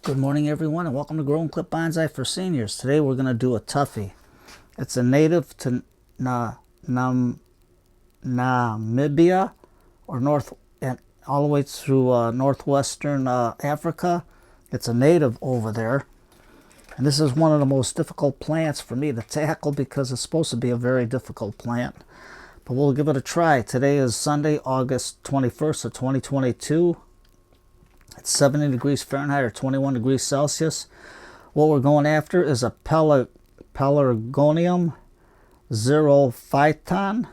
Good morning, everyone, and welcome to Grow and Clip Bonsai for Seniors. Today we're going to do a toughie. It's a native to Namibia, or north and all the way through northwestern Africa. It's a native over there, and this is one of the most difficult plants for me to tackle because it's supposed to be a very difficult plant. But we'll give it a try. Today is Sunday, August 21st of 2022. It's 70 degrees Fahrenheit or 21 degrees Celsius. What we're going after is a Pelargonium xerophyton.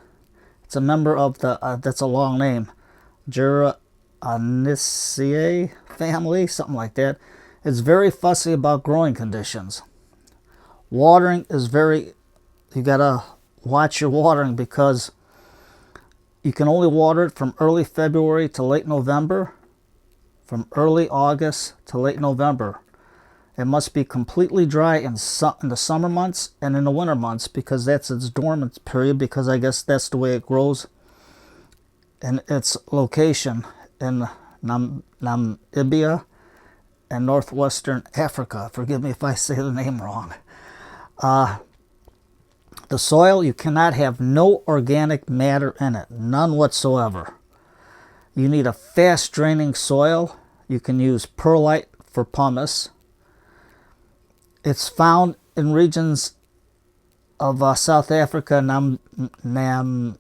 It's a member of the, that's a long name, Geraniaceae family, something like that. It's very fussy about growing conditions. Watering is very, you gotta watch your watering because you can only water it from early February to late November. From early August to late November. It must be completely dry in the summer months and in the winter months because that's its dormant period, because I guess that's the way it grows in its location in Namibia and northwestern Africa. Forgive me if I say the name wrong. The soil, you cannot have no organic matter in it, none whatsoever. You need a fast draining soil. You can use perlite for pumice. It's found in regions of South Africa, Namibia,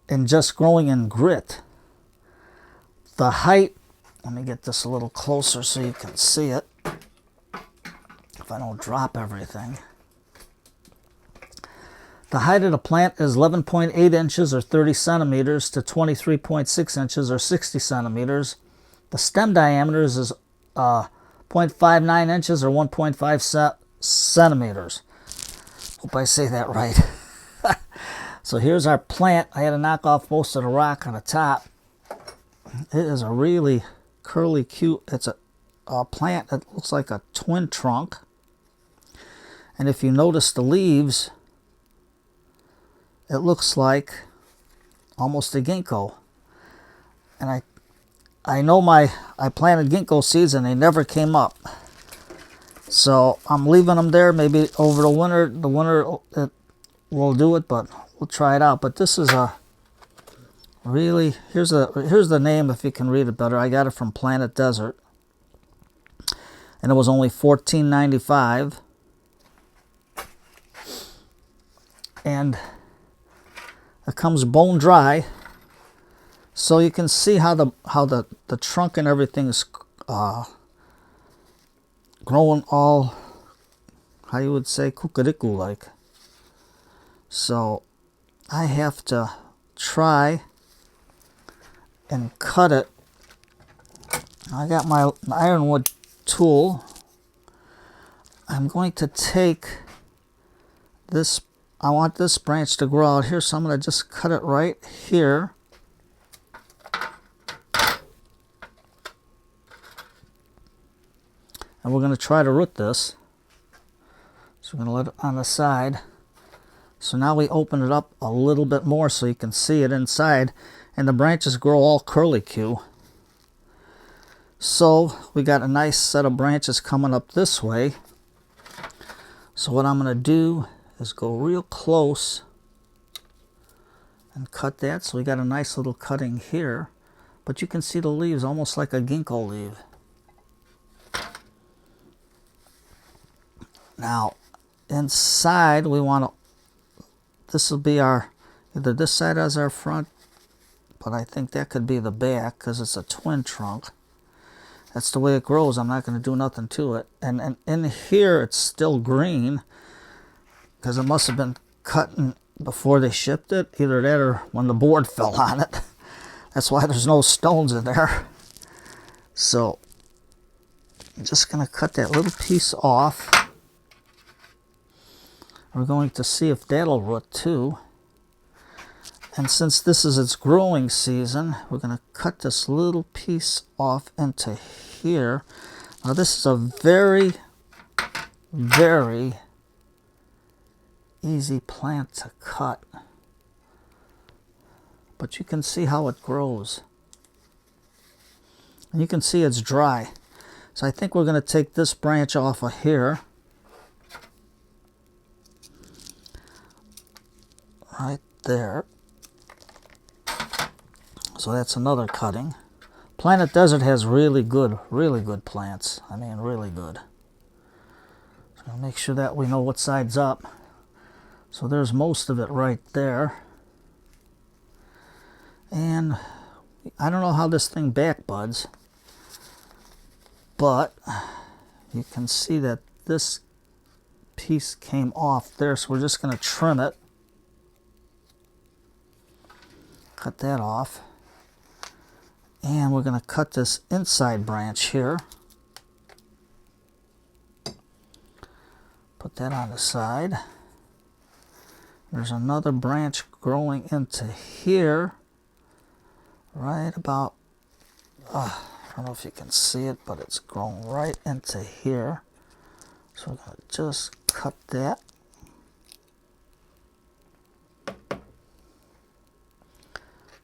and just growing in grit. The height, let me get this a little closer so you can see it, if I don't drop everything. The height of the plant is 11.8 inches or 30 centimeters to 23.6 inches or 60 centimeters. The stem diameter is 0.59 inches or 1.5 centimeters. Hope I say that right. So here's our plant. I had to knock off most of the rock on the top. It is a really curly, cute, it's a plant that looks like a twin trunk. And if you notice the leaves, it looks like almost a ginkgo. And I know I planted ginkgo seeds and they never came up. So I'm leaving them there. Maybe over the winter it will do it, but we'll try it out. But this is a really, here's the name if you can read it better. I got it from Planet Desert. And it was only $14.95. And it comes bone dry, so you can see how the trunk and everything is growing all, how you would say, kukuriku like. So I have to try and cut it. I got my ironwood tool. I'm going to take this. I want this branch to grow out here, so I'm going to just cut it right here. And we're going to try to root this. So we're going to let it on the side. So now we open it up a little bit more so you can see it inside. And the branches grow all curly-Q. So we got a nice set of branches coming up this way. So what I'm going to do is go real close and cut that. So we got a nice little cutting here, but you can see the leaves almost like a ginkgo leaf. Now inside we want to, this will be our, either this side as our front, but I think that could be the back because it's a twin trunk. That's the way it grows. I'm not going to do nothing to it. And in here it's still green, because it must have been cut before they shipped it. Either that or when the board fell on it. That's why there's no stones in there. So I'm just going to cut that little piece off. We're going to see if that'll root too. And since this is its growing season, we're going to cut this little piece off into here. Now this is a very, very easy plant to cut, but you can see how it grows. And you can see it's dry. So I think we're going to take this branch off of here. Right there. So that's another cutting. Planet Desert has really good plants. I mean, really good. So I'll make sure that we know what side's up. So there's most of it right there. And I don't know how this thing back buds, but you can see that this piece came off there, so we're just going to trim it. Cut that off. And we're going to cut this inside branch here. Put that on the side. There's another branch growing into here. Right about, I don't know if you can see it, but it's grown right into here. So we're going to just cut that.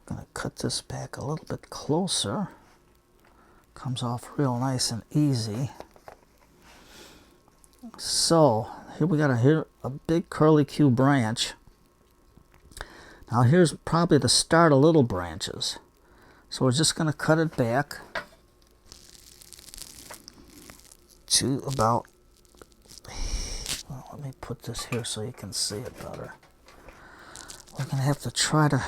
Going to cut this back a little bit closer. Comes off real nice and easy. So here we got a big curlicue branch. Now here's probably the start of little branches. So we're just going to cut it back to about, well, let me put this here so you can see it better. We're going to have to try to,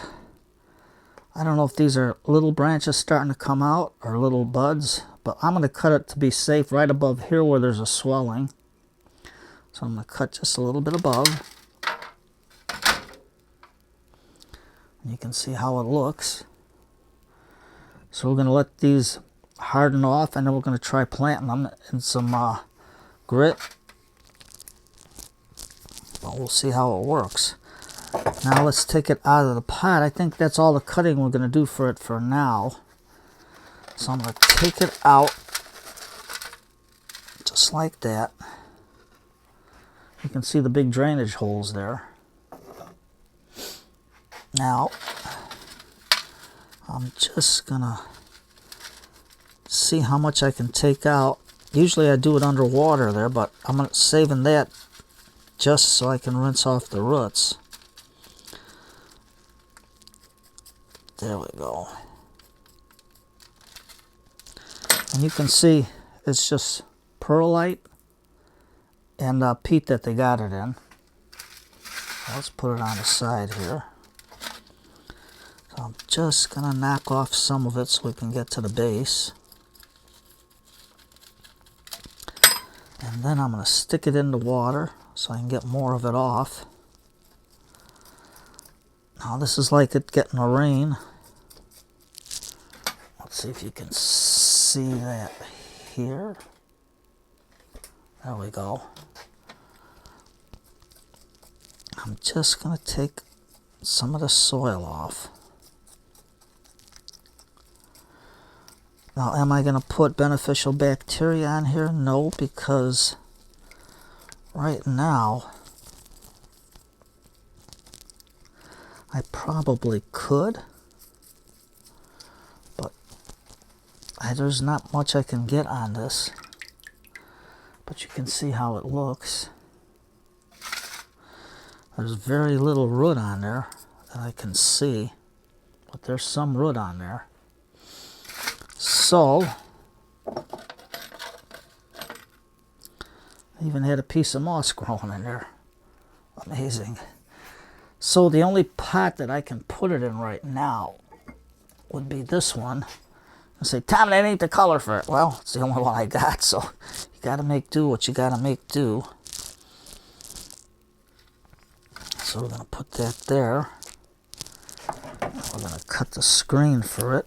I don't know if these are little branches starting to come out or little buds, but I'm going to cut it to be safe right above here where there's a swelling. So I'm going to cut just a little bit above. You can see how it looks. So we're going to let these harden off, and then we're going to try planting them in some grit. Well, we'll see how it works. Now let's take it out of the pot. I think that's all the cutting we're going to do for it for now. So I'm going to take it out just like that. You can see the big drainage holes there. Now, I'm just going to see how much I can take out. Usually I do it underwater there, but I'm saving that just so I can rinse off the roots. There we go. And you can see it's just perlite and peat that they got it in. Let's put it on the side here. So I'm just going to knock off some of it so we can get to the base. And then I'm going to stick it in the water so I can get more of it off. Now this is like it getting a rain. Let's see if you can see that here. There we go. I'm just going to take some of the soil off. Now, am I going to put beneficial bacteria on here? No, because right now I probably could, but there's not much I can get on this. But you can see how it looks. There's very little root on there that I can see, but there's some root on there. So, I even had a piece of moss growing in there. Amazing. So the only pot that I can put it in right now would be this one. I say, Tom, that ain't the color for it. Well, it's the only one I got, so you got to make do what you got to make do. So we're going to put that there. We're going to cut the screen for it.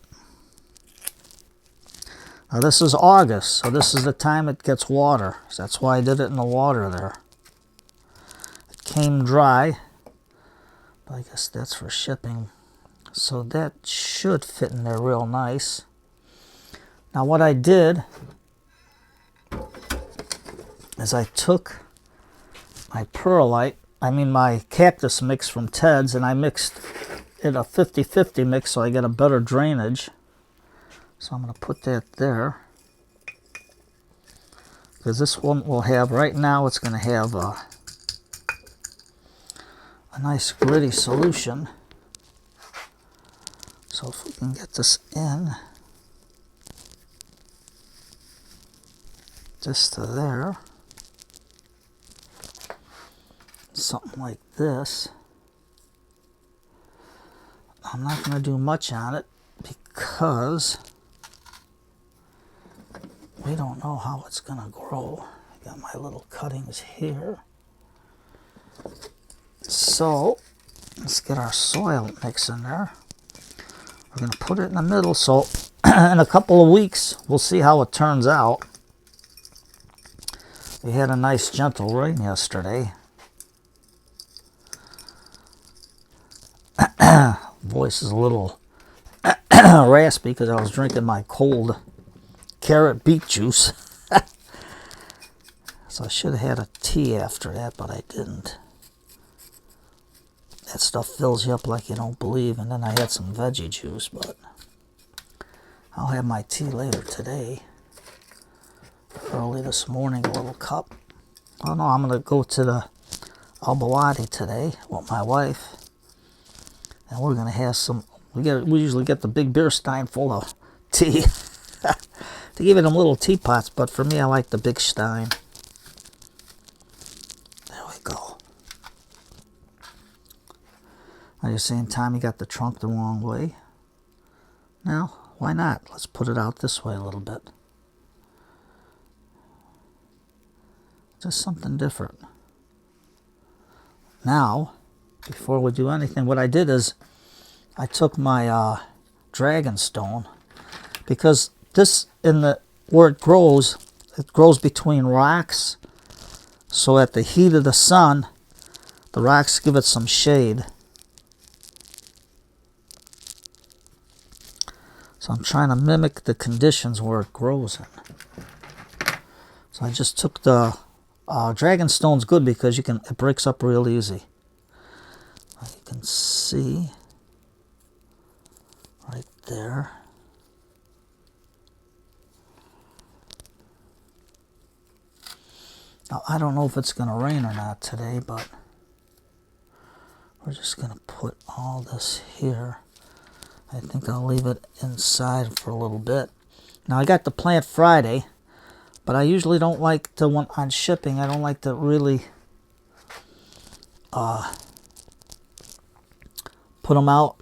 Now this is August, so this is the time it gets water. So that's why I did it in the water there. It came dry, but I guess that's for shipping. So that should fit in there real nice. Now what I did is I took my perlite, my cactus mix from Ted's, and I mixed it a 50-50 mix so I get a better drainage. So I'm going to put that there. Because this one will have, right now it's going to have a nice gritty solution. So if we can get this in, just to there, something like this. I'm not going to do much on it because we don't know how it's going to grow. I got my little cuttings here. So let's get our soil mix in there. We're going to put it in the middle, so in a couple of weeks we'll see how it turns out. We had a nice gentle rain yesterday. Voice is a little raspy because I was drinking my cold carrot beet juice. So I should have had a tea after that, but I didn't. That stuff fills you up like you don't believe. And then I had some veggie juice, but I'll have my tea later today. Early this morning, a little cup. Oh no, I'm going to go to the Albawadi today with my wife. And we're going to have some, we usually get the big beer stein full of tea. To give it them little teapots, but for me I like the big stein. There we go. At the same time, you got the trunk the wrong way. Now, why not? Let's put it out this way a little bit. Just something different. Now, before we do anything, what I did is I took my dragon stone, because this, where it grows between rocks. So at the heat of the sun, the rocks give it some shade. So I'm trying to mimic the conditions where it grows in. So I just took the dragon stone's good because it breaks up real easy. You can see right there. Now I don't know if it's going to rain or not today, but we're just going to put all this here. I think I'll leave it inside for a little bit. Now I got the plant Friday, but I usually don't like to, when on shipping, I don't like to really put them out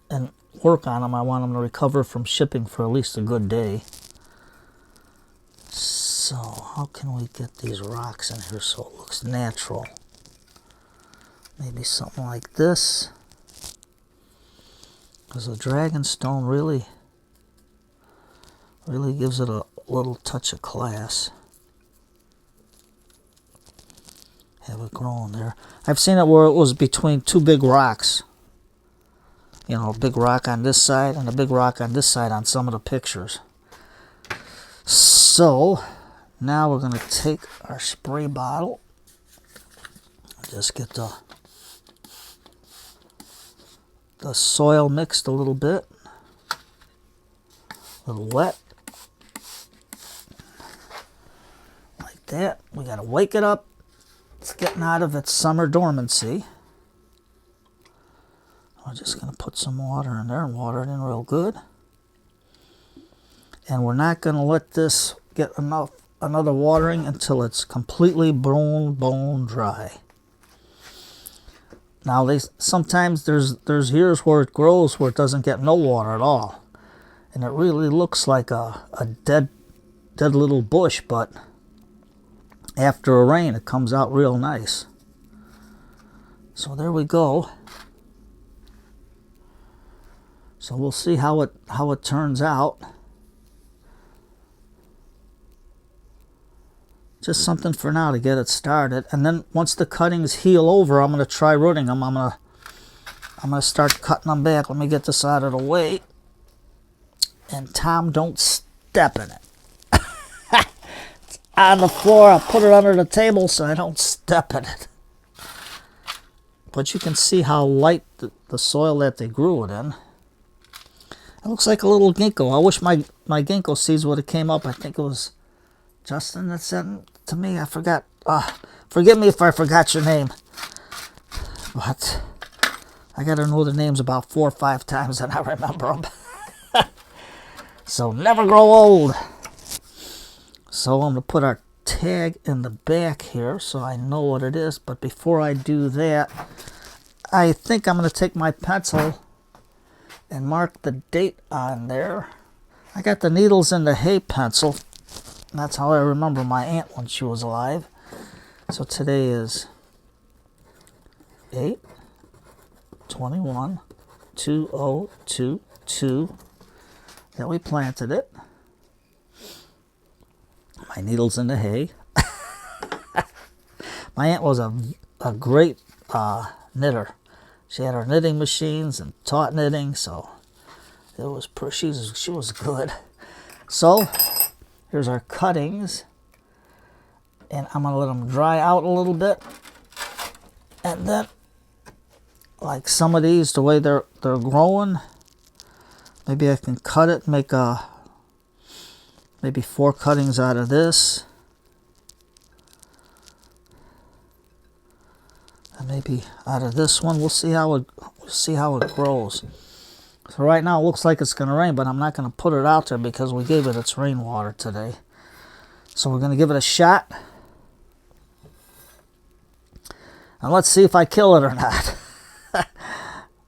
and work on them. I want them to recover from shipping for at least a good day. So how can we get these rocks in here so it looks natural? Maybe something like this. Because the dragon stone really gives it a little touch of class. Have it growing there. I've seen it where it was between two big rocks. You know, a big rock on this side and a big rock on this side on some of the pictures. So now we're going to take our spray bottle. Just get the soil mixed a little bit. A little wet. Like that. We got to wake it up. It's getting out of its summer dormancy. I'm just going to put some water in there and water it in real good. And we're not going to let this get another watering until it's completely bone dry. Now sometimes there's years where it grows where it doesn't get no water at all. And it really looks like a dead little bush, but after a rain it comes out real nice. So there we go. So we'll see how it turns out. Just something for now to get it started. And then once the cuttings heal over, I'm going to try rooting them. I'm going to start cutting them back. Let me get this out of the way. And Tom, don't step in it. It's on the floor. I'll put it under the table so I don't step in it. But you can see how light the soil that they grew it in. It looks like a little ginkgo. I wish my ginkgo seeds would have came up. I think it was Justin that sent it to me. I forgot. Forgive me if I forgot your name. But I got to know the names about 4 or 5 times and I remember them. So never grow old. So I'm going to put our tag in the back here so I know what it is. But before I do that, I think I'm going to take my pencil and mark the date on there. I got the needles in the hay pencil. That's how I remember my aunt when she was alive. So today is 8/21/2022 that we planted it. My needles in the hay. My aunt was a great knitter. She had her knitting machines and taught knitting, so it was she was good. So here's our cuttings, and I'm gonna let them dry out a little bit, and then, like some of these, the way they're growing, maybe I can cut it, make maybe 4 cuttings out of this. And maybe out of this one. We'll see how it grows. So right now it looks like it's going to rain, but I'm not going to put it out there because we gave it its rainwater today. So we're going to give it a shot. And let's see if I kill it or not.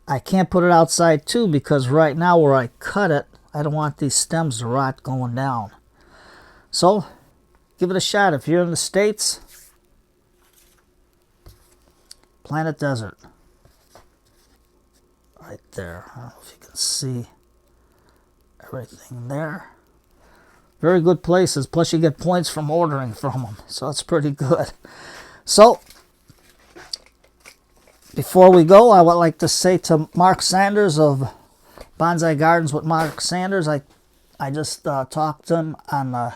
I can't put it outside too because right now where I cut it, I don't want these stems to rot going down. So give it a shot. If you're in the States, Planet Desert. Right there. I don't know if you can see everything there. Very good places. Plus you get points from ordering from them. So that's pretty good. So before we go, I would like to say to Mark Sanders of Bonsai Gardens with Mark Sanders, I just talked to him on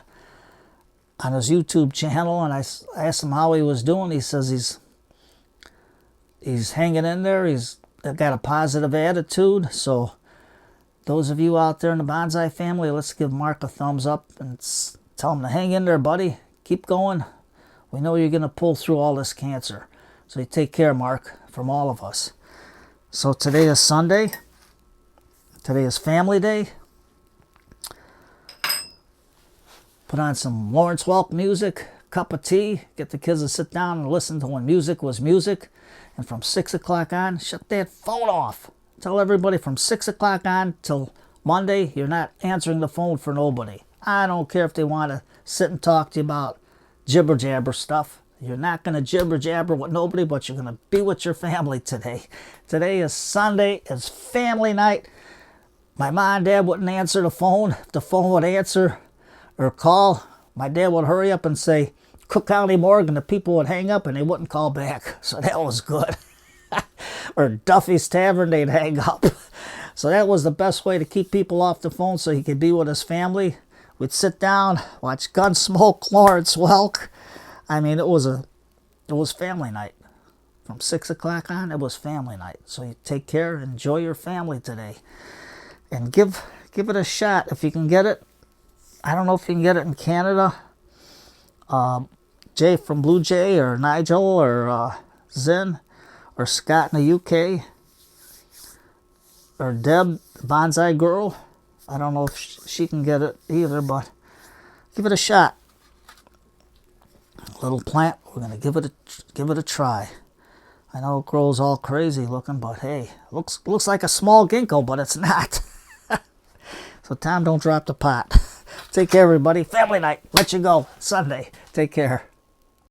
his YouTube channel, and I asked him how he was doing. He says he's hanging in there. He's got a positive attitude. So those of you out there in the bonsai family, let's give Mark a thumbs up and tell him to hang in there, buddy. Keep going. We know you're going to pull through all this cancer. So you take care, Mark, from all of us. So today is Sunday. Today is Family Day. Put on some Lawrence Welk music, cup of tea, get the kids to sit down and listen to when music was music. And from 6 o'clock on, shut that phone off. Tell everybody from 6 o'clock on till Monday, you're not answering the phone for nobody. I don't care if they want to sit and talk to you about jibber jabber stuff. You're not going to jibber jabber with nobody, but you're going to be with your family today. Today is Sunday. It's family night. My mom and dad wouldn't answer the phone. If the phone would answer or call, my dad would hurry up and say, Cook County Morgue, and the people would hang up and they wouldn't call back. So that was good. Or Duffy's Tavern, they'd hang up. So that was the best way to keep people off the phone so he could be with his family. We'd sit down, watch Gunsmoke, Lawrence Welk. I mean, it was family night. From 6 o'clock on, it was family night. So you take care, enjoy your family today. And give it a shot if you can get it. I don't know if you can get it in Canada. Jay from Blue Jay, or Nigel, or Zen, or Scott in the UK, or Deb, the Bonsai Girl. I don't know if she can get it either, but give it a shot. Little plant, we're gonna give it a try. I know it grows all crazy looking, but hey, looks like a small ginkgo, but it's not. So Tom, don't drop the pot. Take care, everybody. Family night. Let you go. Sunday. Take care.